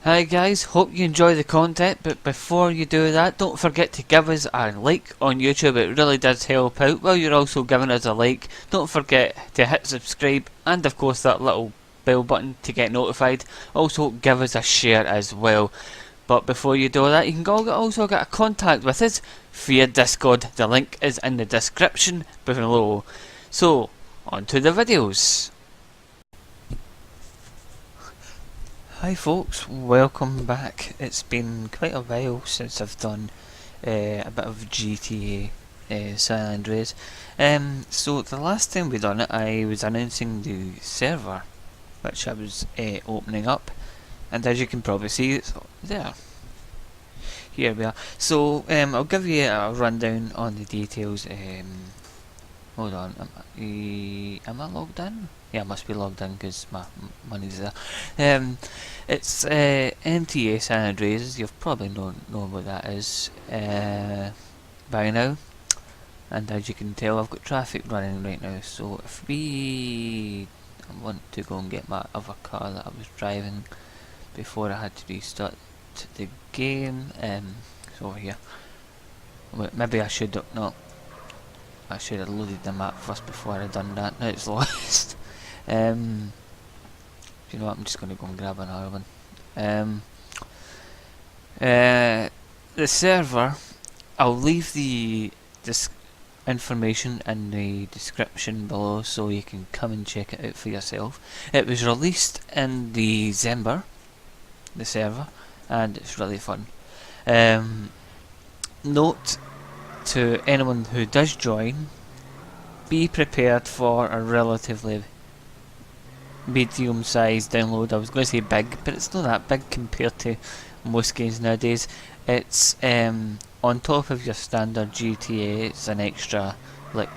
Hi guys, hope you enjoy the content, but before you do that, don't forget to give us a like on YouTube. It really does help out. While you're also giving us a like, don't forget to hit subscribe and of course that little bell button to get notified. Also give us a share as well. But before you do that, you can also get a contact with us via Discord. The link is in the description below. So, on to the videos. Hi folks, welcome back. It's been quite a while since I've done a bit of GTA San Andreas. So the last time we done it, I was announcing the server, which I was opening up, and as you can probably see, it's there. Here we are. So I'll give you a rundown on the details. Hold on, am I logged in? Yeah, I must be logged in because my money's there. It's MTA San Andreas. You've probably known what that is by now. And as you can tell, I've got traffic running right now. So if I want to go and get my other car that I was driving before I had to restart the game, it's over here. Maybe I should not. I should have loaded the map first before I done that. Now it's lost. You know what? I'm just going to go and grab another one. The server. I'll leave the information in the description below, so you can come and check it out for yourself. It was released in December, the server, and it's really fun. Note to anyone who does join, be prepared for a relatively medium sized download. I was going to say big, but it's not that big compared to most games nowadays. It's on top of your standard GTA, it's an extra like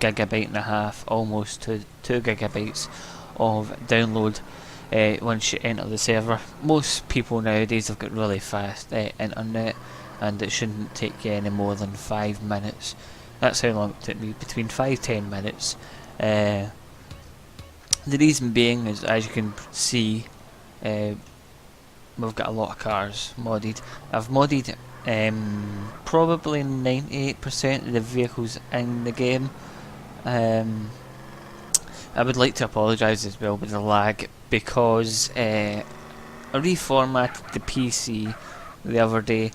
gigabyte and a half, almost to 2 gigabytes of download once you enter the server. Most people nowadays have got really fast internet, and it shouldn't take you any more than 5 minutes. That's how long it took me, between 5-10 minutes. The reason being is, as you can see, we've got a lot of cars modded. I've modded probably 98% of the vehicles in the game. I would like to apologise as well with the lag, because I reformatted the PC the other day,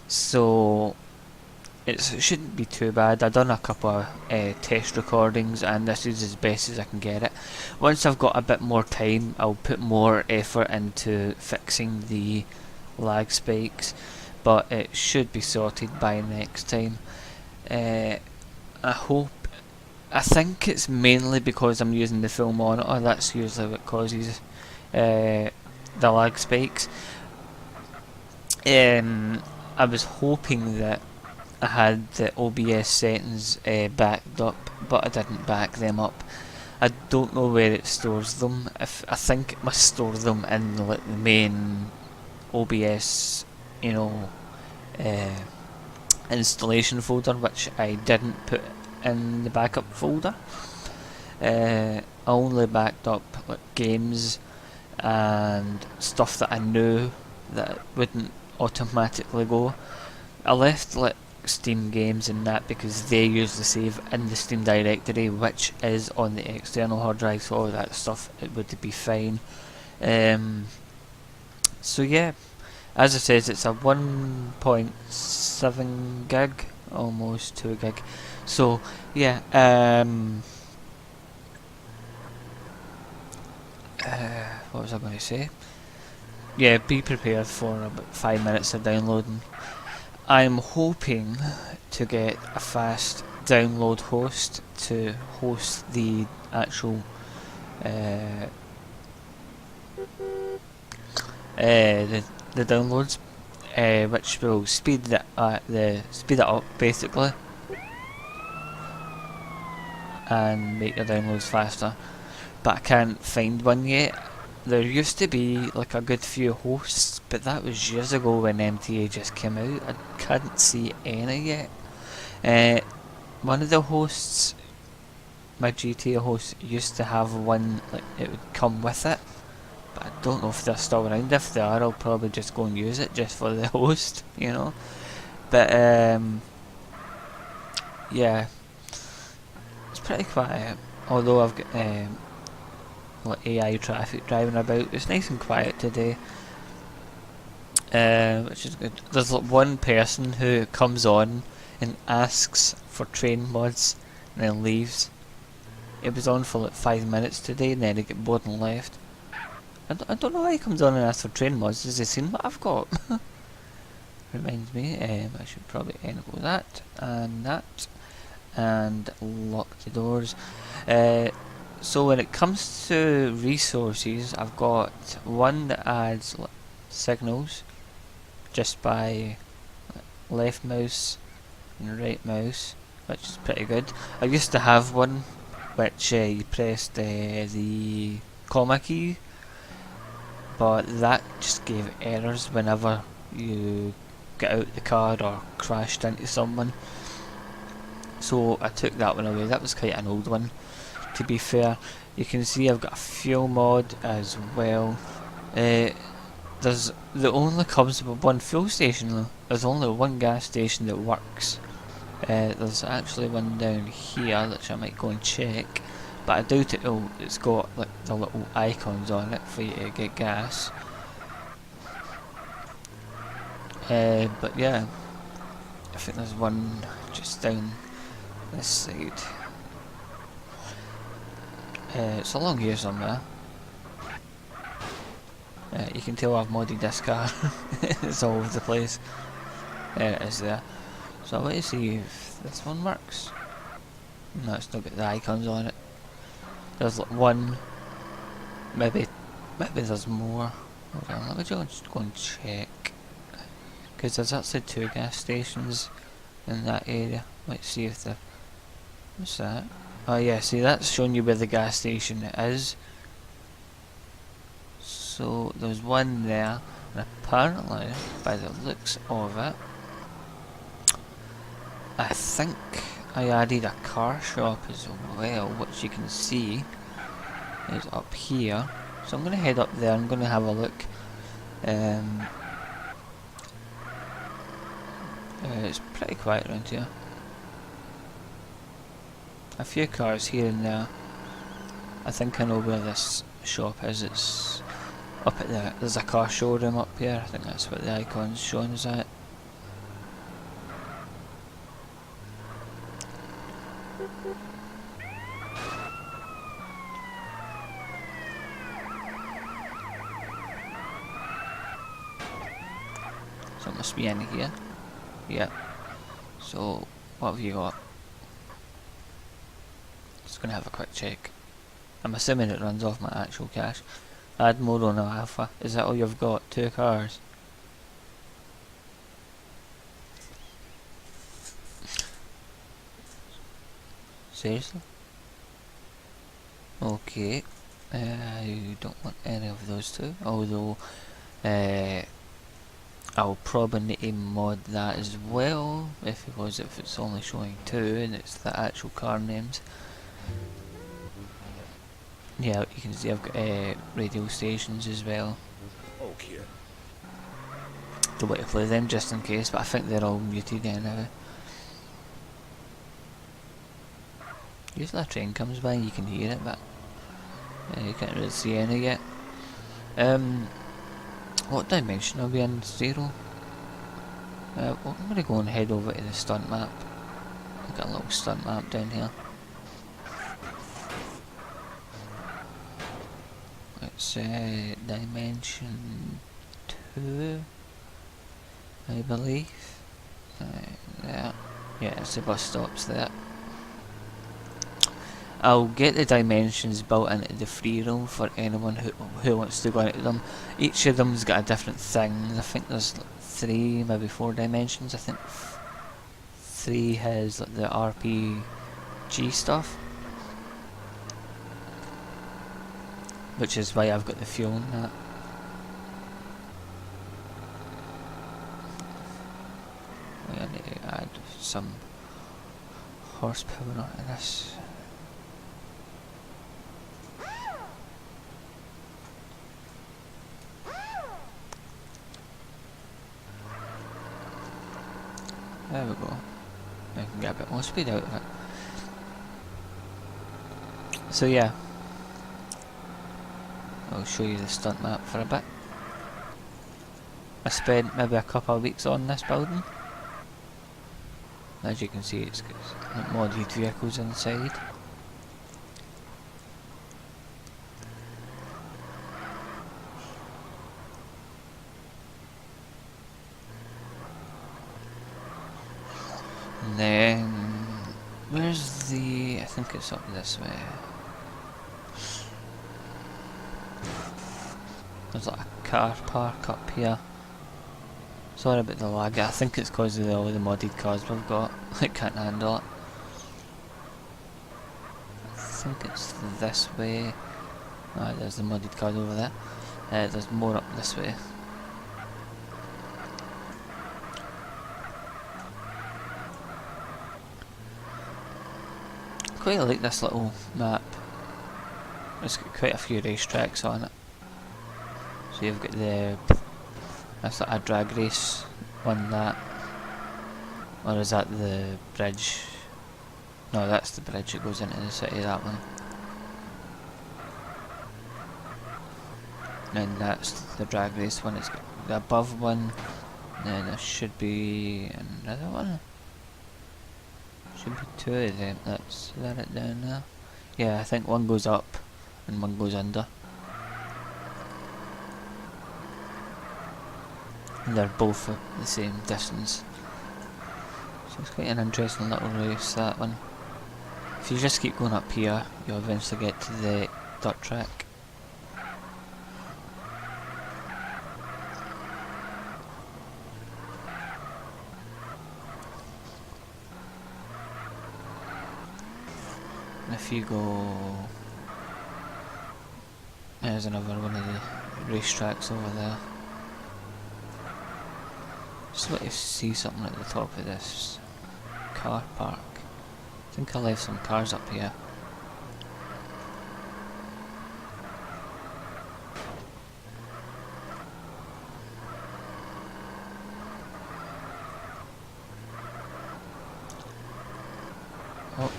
so it shouldn't be too bad. I've done a couple of test recordings, and this is as best as I can get it. Once I've got a bit more time, I'll put more effort into fixing the lag spikes, but it should be sorted by next time. I think it's mainly because I'm using the full monitor. That's usually what causes the lag spikes. I was hoping that I had the OBS settings backed up, but I didn't back them up. I don't know where it stores them. I think it must store them in the main OBS, installation folder, which I didn't put in the backup folder. I only backed up games and stuff that I knew that it wouldn't automatically go. I left Steam games and that because they usually save in the Steam directory, which is on the external hard drive, so all that stuff, it would be fine. So yeah, as I said, it's a 1.7 gig, almost 2 gig. So yeah, what was I going to say? Yeah, be prepared for about 5 minutes of downloading. I'm hoping to get a fast download host to host the actual the downloads, which will speed it up basically, and make the downloads faster. But I can't find one yet. There used to be like a good few hosts, but that was years ago when MTA just came out. I can't see any yet. One of the hosts, my GTA host, used to have one, like it would come with it, but I don't know if they're still around. If they are, I'll probably just go and use it just for the host, you know. But yeah, it's pretty quiet. Although I've got like AI traffic driving about, it's nice and quiet today, which is good. There's like one person who comes on and asks for train mods and then leaves. It was on for like 5 minutes today, and then he got bored and left. I don't know why he comes on and asks for train mods. Has he seen what I've got? Reminds me, I should probably enable that, and lock the doors. So when it comes to resources, I've got one that adds signals just by left mouse and right mouse, which is pretty good. I used to have one which you pressed the comma key, but that just gave errors whenever you get out the car or crashed into someone. So I took that one away. That was quite an old one, to be fair. You can see I've got a fuel mod as well. There only comes with one fuel station though. There's only one gas station that works. There's actually one down here which I might go and check, but I doubt it's got like the little icons on it for you to get gas. But yeah, I think there's one just down this side. It's along here somewhere. You can tell I've modded this car. It's all over the place. There it is there. So I'll wait to see if this one works. No, it's not got the icons on it. There's like one. Maybe there's more. Hold on, let me just go and check. Because there's actually 2 gas stations in that area. Let's see if the... What's that? Oh yeah, see that's showing you where the gas station is. So there's one there, and apparently, by the looks of it, I think I added a car shop as well, which you can see is up here. So I'm going to head up there, I'm going to have a look. It's pretty quiet around here. A few cars here and there. I think I know where this shop is. It's up at there's a car showroom up here. I think that's what the icon's showing us at. So it must be in here. Yeah. So what have you got? Just gonna have a quick check. I'm assuming it runs off my actual cache. Add more on alpha. Is that all you've got? 2 cars? Seriously? Okay. I don't want any of those 2. Although, I'll probably need to mod that as well, if it's only showing 2 and it's the actual car names. Yeah, you can see I've got radio stations as well. Okay. Don't want to play them just in case, but I think they're all muted anyway. Usually a train comes by and you can hear it, but you can't really see any yet. What dimension are we in? 0? Well, I'm going to go and head over to the stunt map. I've got a little stunt map down here. It's dimension 2, I believe. There. Yeah, it's the bus stops there. I'll get the dimensions built into the free roam for anyone who wants to go into them. Each of them's got a different thing. I think there's like 3, maybe 4 dimensions. I think 3 has like the RPG stuff, which is why I've got the fuel and that. I need to add some horsepower onto this. There we go. I can get a bit more speed out of it. So yeah, I'll show you the stunt map for a bit. I spent maybe a couple of weeks on this building. As you can see, it's got modded vehicles inside. And then, where's the... I think it's up this way. There's like a car park up here. Sorry about the lag, I think it's because of all the modded cars we've got. I can't handle it. I think it's this way. Ah, there's the modded cars over there. There's more up this way. Quite like this little map. It's got quite a few racetracks on it. So you've got the... that's like a drag race on that. Or is that the bridge? No, that's the bridge that goes into the city, that one. And that's the drag race one. It's got the above one. Then there should be another one. Should be two of them. Is that it down there? Yeah, I think one goes up and one goes under. And they're both at the same distance. So it's quite an interesting little race, that one. If you just keep going up here, you'll eventually get to the dirt track. And if you go... there's another one of the racetracks over there. Just want to see something at the top of this car park. I think I left some cars up here. Oh.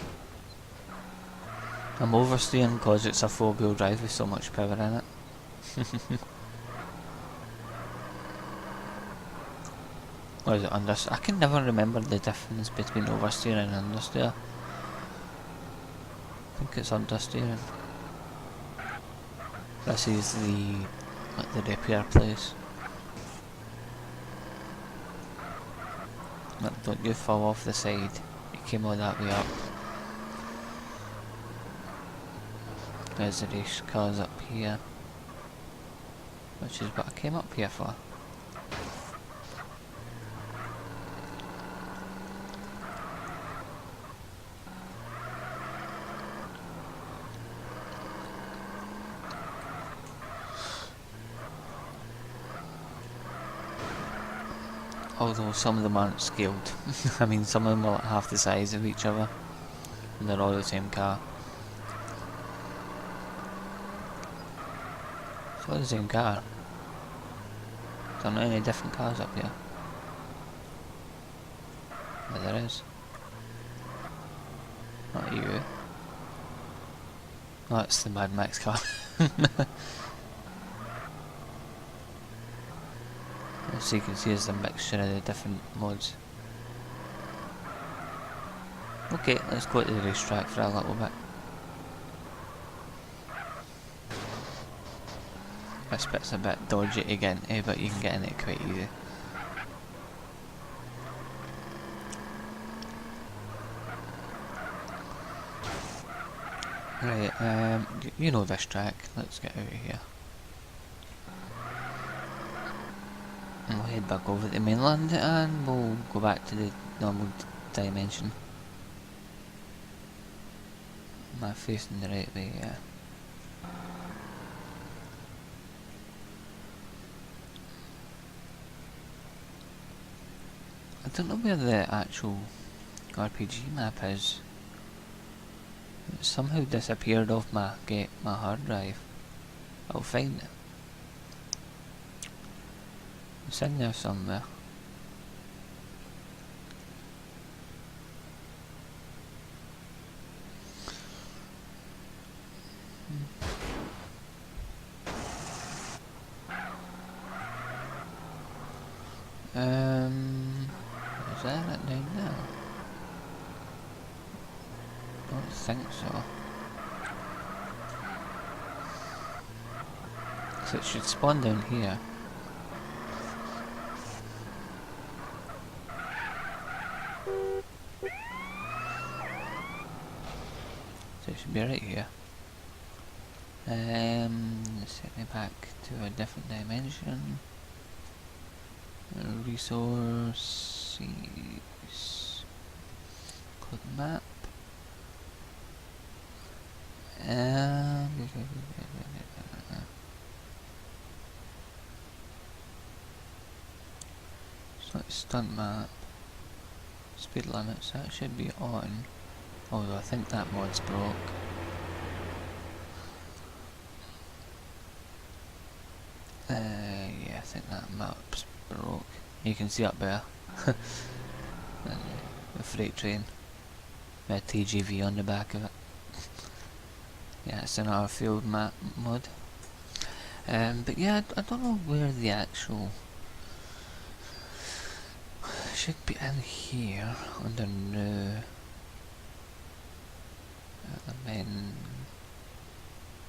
I'm oversteering because it's a 4-wheel drive with so much power in it. Or is it understeer? I can never remember the difference between oversteering and understeer. I think it's understeering. This is the repair place. Look, don't you fall off the side. You came all that way up. There's the race cars up here. Which is what I came up here for. Although some of them aren't scaled. I mean, some of them are like half the size of each other. And they're all the same car. It's all the same car. There aren't any different cars up here. But there is. Not you. Oh, that's the Mad Max car. So you can see there's a mixture of the different mods. Okay, let's go to the racetrack for a little bit. This bit's a bit dodgy to get into, but you can get in it quite easy. Right, you know this track. Let's get out of here. And we'll head back over to the mainland and we'll go back to the normal dimension. Am I facing the right way? Yeah. I don't know where the actual RPG map is. It somehow disappeared off my hard drive. I'll find it. It's in there somewhere. Is that it down there? Don't think so. So it should spawn down here. So it should be right here. Set me back to a different dimension. Resources. Click map. So it's stunt map. Speed limits, that should be on. Although I think that mod's broke. Yeah, I think that map's broke. You can see up there. The freight train. With TGV on the back of it. Yeah, it's another field map mod. But yeah, I don't know where the actual... Should be in here, under new. And then...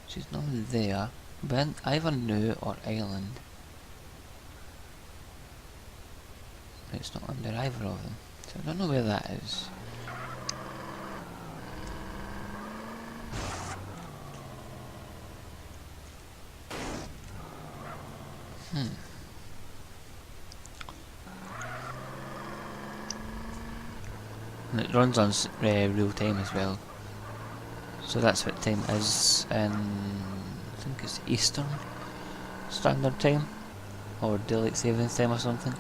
She's not there. But either new or island. It's not under either of them. So I don't know where that is. And it runs on real time as well. So that's what time is in, I think it's Eastern Standard Time, or Daylight Savings Time or something.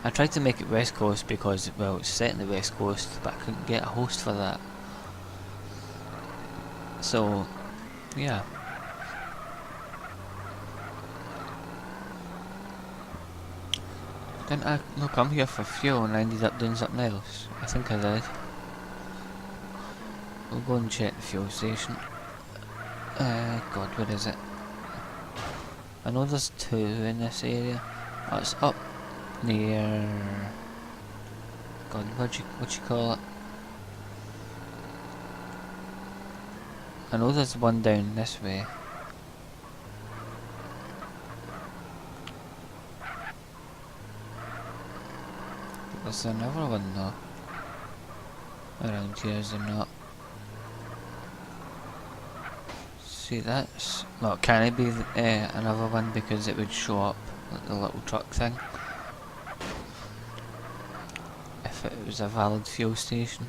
I tried to make it West Coast because, well, it's set in the West Coast, but I couldn't get a host for that. So, yeah. Didn't I come here for fuel and I ended up doing something else? I think I did. We'll go and check the fuel station. God, where is it? I know there's two in this area. Oh, it's up near... God, what you call it? I know there's one down this way. There's another one though. Around here, is there not? See, that's... Well, can it be another one because it would show up like the little truck thing? If it was a valid fuel station.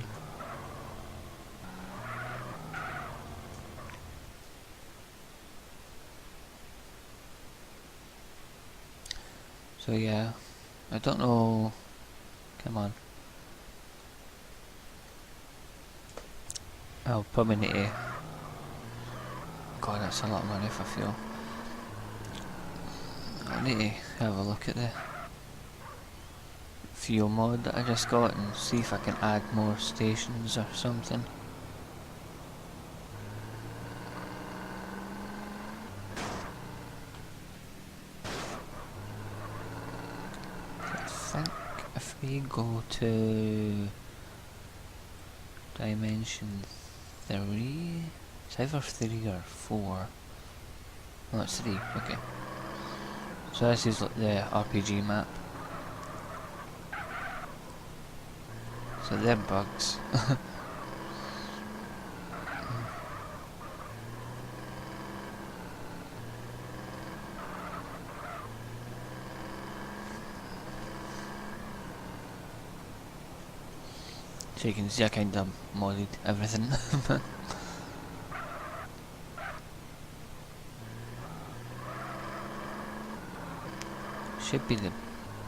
So yeah, I don't know... Come on. I'll probably need to... God, that's a lot of money for fuel. I need to have a look at the fuel mod that I just got and see if I can add more stations or something. I think if we go to dimension 3, it's either 3 or 4. Oh, it's 3, okay. So this is like the RPG map. So they're bugs. So you can see I kind of modded everything. Should be the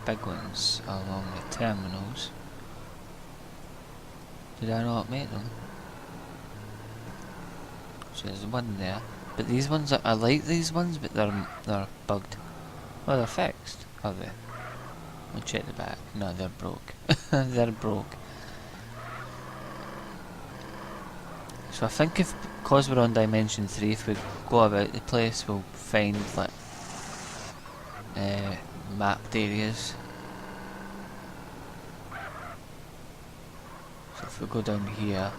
big ones along the terminals. Did I not make them? So there's one there, but these ones are, I like these ones, but they're bugged. Oh, they're fixed, are they? I'll check the back. No, they're broke. They're broke. So I think because we're on dimension 3, if we go about the place, we'll find like mapped areas if we go down here,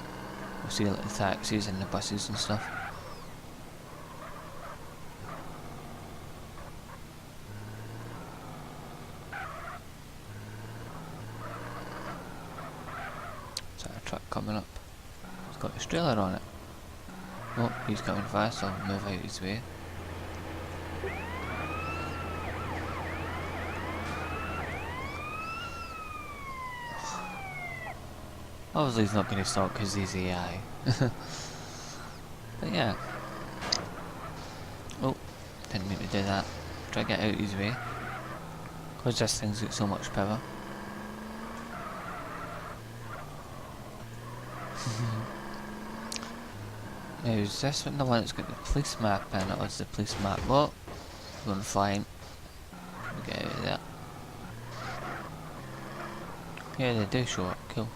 we'll see like the taxis and the buses and stuff. Is that a truck coming up? It's got a trailer on it. Oh, he's coming fast, I'll move out his way. Obviously he's not going to stop because he's AI. But yeah. Oh, didn't mean to do that. Try to get out of his way. Because this thing's got so much power. Now is this one the one that's got the police map in it, or is the police map? Oh, going flying. Get out of there. Yeah, they do show up, cool.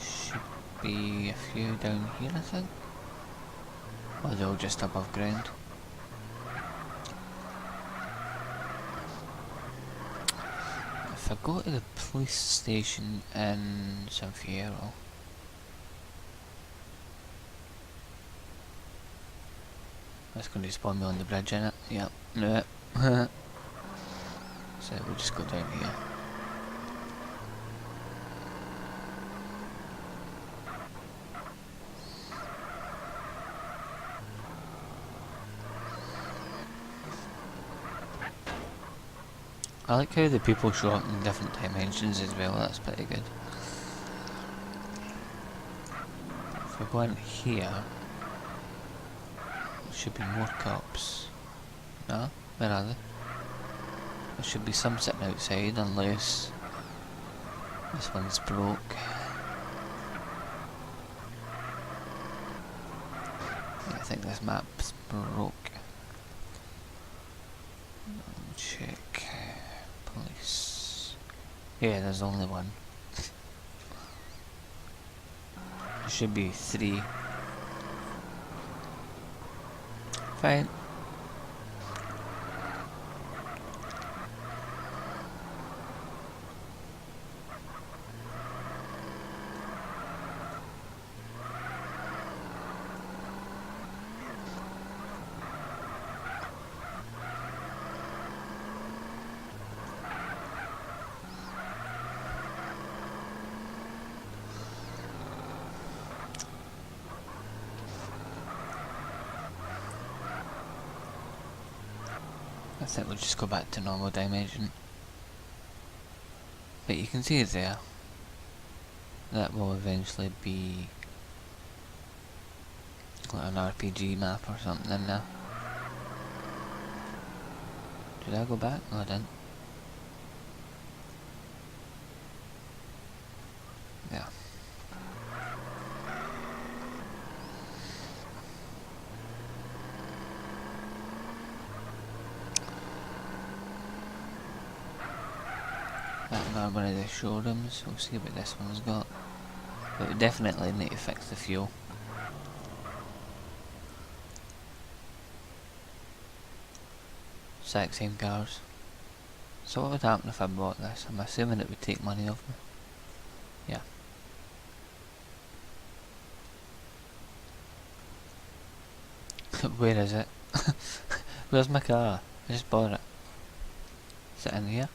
Should be a few down here, I think. Or they're all just above ground. If I go to the police station in San Fierro, that's going to spawn me on the bridge, innit? Yep, knew it. So we'll just go down here. I like how the people show up in different dimensions as well, that's pretty good. If we go in here, there should be more cops. No? Where are they? There should be some sitting outside, unless this one's broke. Yeah, I think this map's broke. Check. Police. Yeah, there's only one. There should be 3. Fine. I think we'll just go back to normal dimension. But you can see it there. That will eventually be like an RPG map or something in there. Did I go back? No, I didn't. Yeah. Another one of the showrooms, we'll see what this one's got. But we definitely need to fix the fuel. Exact same cars. So what would happen if I bought this? I'm assuming it would take money off me. Yeah. Where is it? Where's my car? I just bought it. Is it in here?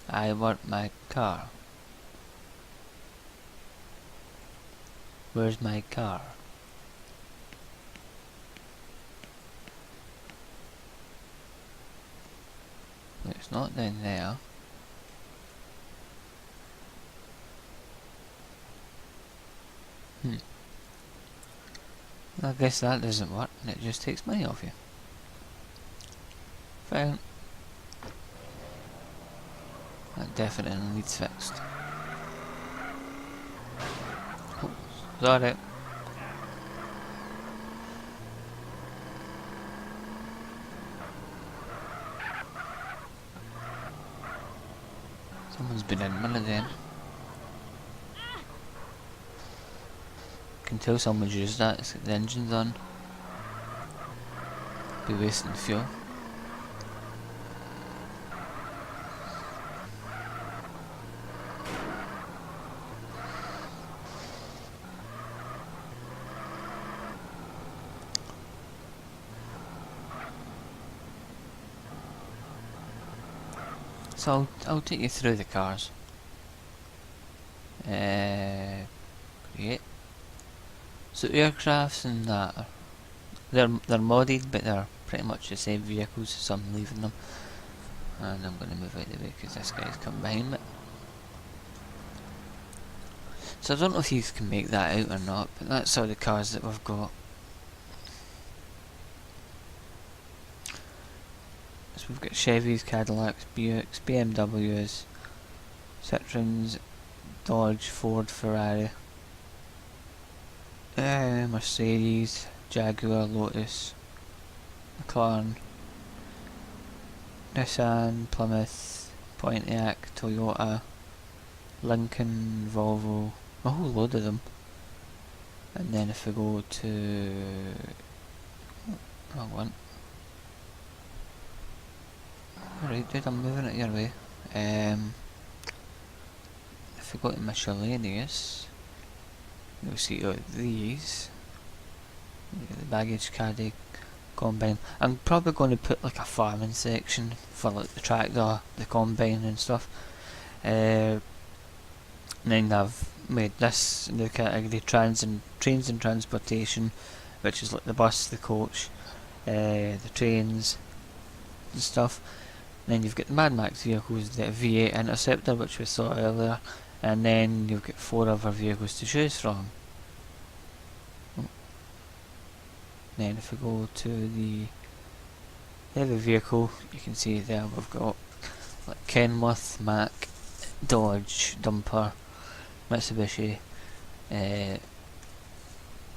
I want my car. Where's my car? It's not down there. I guess that doesn't work, and it just takes money off you. Fine. That definitely needs fixed. Oh, sorry. Someone's been in one of them. Can tell someone's used that, it's got the engines on. be wasting fuel. So I'll take you through the cars. Great. So aircrafts and that, they're modded, but they're pretty much the same vehicles, so I'm leaving them. And I'm going to move out of the way because this guy's come behind me. So I don't know if you can make that out or not, but that's all the cars that we've got. So we've got Chevys, Cadillacs, Buicks, BMWs, Citroens, Dodge, Ford, Ferrari, Mercedes, Jaguar, Lotus, McLaren, Nissan, Plymouth, Pontiac, Toyota, Lincoln, Volvo, a whole load of them. And then if we go to... wrong one. Alright dude, I'm moving it your way. If we go to miscellaneous, you'll see these. The baggage caddy combine. I'm probably going to put like a farming section for like the tractor, the combine and stuff. And then I've made this new category trains and transportation, which is like the bus, the coach, the trains and stuff. And then you've got the Mad Max vehicles, the V8 Interceptor, which we saw earlier, and then you've got 4 other vehicles to choose from. Then if we go to the heavy vehicle, you can see there we've got like Kenworth, Mack, Dodge, Dumper, Mitsubishi,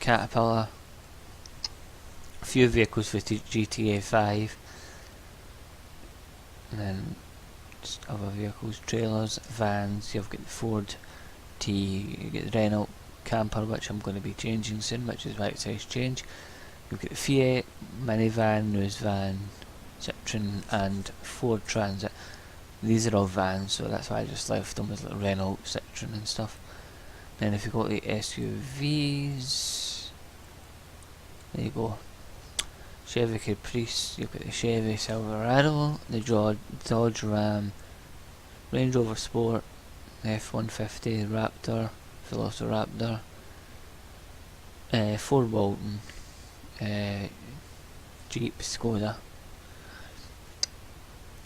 Caterpillar, a few vehicles for GTA 5, and then just other vehicles, trailers, vans. You've got the Ford T, you get the Renault camper, which I'm going to be changing soon, which is right size change. You've got the Fiat, minivan, newsvan, Citroen and Ford Transit. These are all vans, so that's why I just left them as like Renault, Citroen and stuff. Then if you go to the SUVs, there you go. Chevy Caprice, you've got the Chevy Silverado, the Dodge Ram, Range Rover Sport, F-150, Raptor, Velociraptor, Ford Walton, Jeep, Skoda.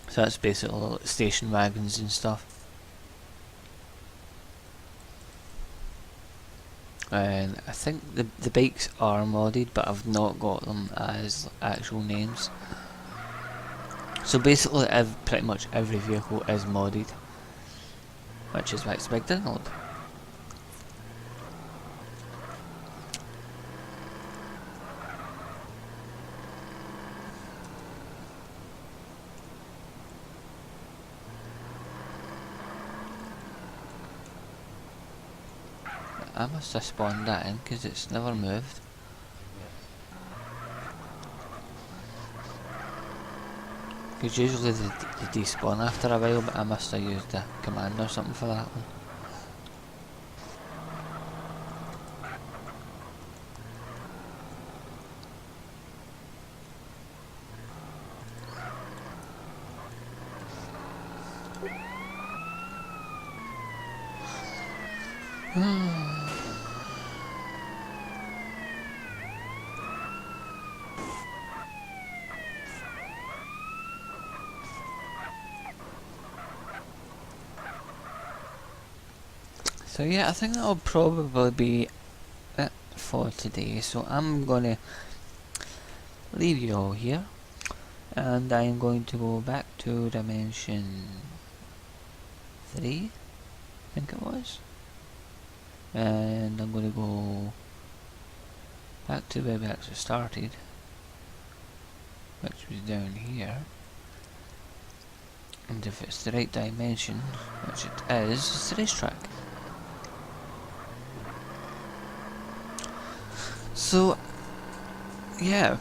So that's basically all like station wagons and stuff. And I think the bikes are modded, but I've not got them as actual names. So basically pretty much every vehicle is modded, which is why it's a big download. I must have spawned that in because it's never moved. Because usually they despawn after a while, but I must have used a command or something for that one. So yeah, I think that'll probably be it for today. So I'm gonna leave you all here, and I'm going to go back to dimension 3, I think it was, and I'm going to go back to where we actually started, which was down here. And if it's the right dimension, which it is, it's the racetrack. So, yeah,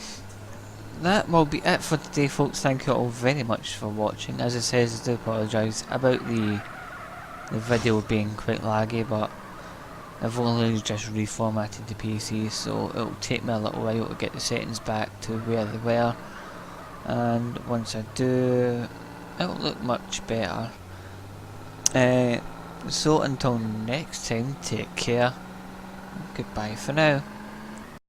that will be it for today, folks. Thank you all very much for watching. As I says, I do apologise about the video being quite laggy, but I've only just reformatted the PC, so it'll take me a little while to get the settings back to where they were, and once I do, it'll look much better. So until next time, take care. Goodbye for now.